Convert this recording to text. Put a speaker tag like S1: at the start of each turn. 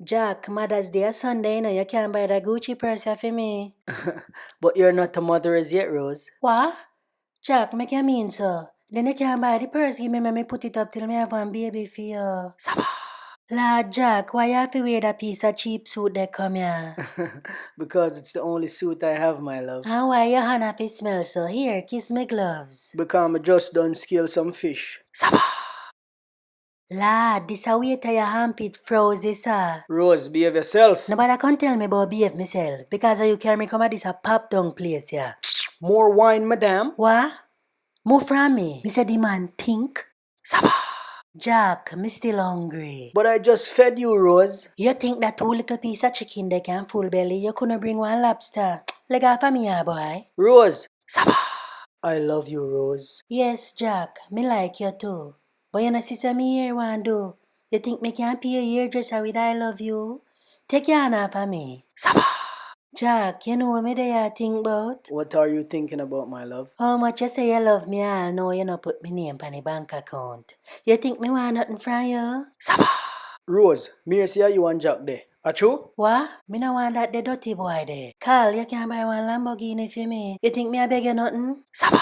S1: Jack, Mother's Day is Sunday, you can't buy the Gucci purse for me.
S2: But you're not a mother as yet, Rose.
S1: What? Jack, make you mean so? Then you can't buy the purse, give me put it up till me have one baby for you.
S2: Saba.
S1: Lad Jack, why you have to wear that piece of cheap suit that come here?
S2: Because it's the only suit I have, my love.
S1: And why your hand happy smell so? Here, kiss me gloves.
S2: Because I just done scale some fish.
S1: Saba. Lad, this a way to your armpit froze, sir.
S2: Rose, behave yourself.
S1: Nobody can tell me about behave myself because you carry me come at this a pop down place, yeah.
S2: More wine, madam.
S1: What? Move from me. Me say the man think.
S2: Saba.
S1: Jack, me still hungry.
S2: But I just fed you, Rose.
S1: You think that 2 little piece of chicken they can full belly? You couldn't bring 1 lobster. Leg off of me, boy.
S2: Rose. Saba. I love you, Rose.
S1: Yes, Jack, me like you too. But you know, sister, me here want do. You think me can pay your hairdresser with I love you? Take your hand off of me.
S2: Saba.
S1: Jack, you know what me there think about?
S2: What are you thinking about, my love?
S1: How much you say you love me, I'll know you no put me name on the bank account. You think me want nothing from you?
S2: Saba. Rose, me see you and Jack there. Are true?
S1: What? Me no want that the dirty boy there. Carl, you can buy 1 Lamborghini for me. You think me I beg you nothing?
S2: Saba.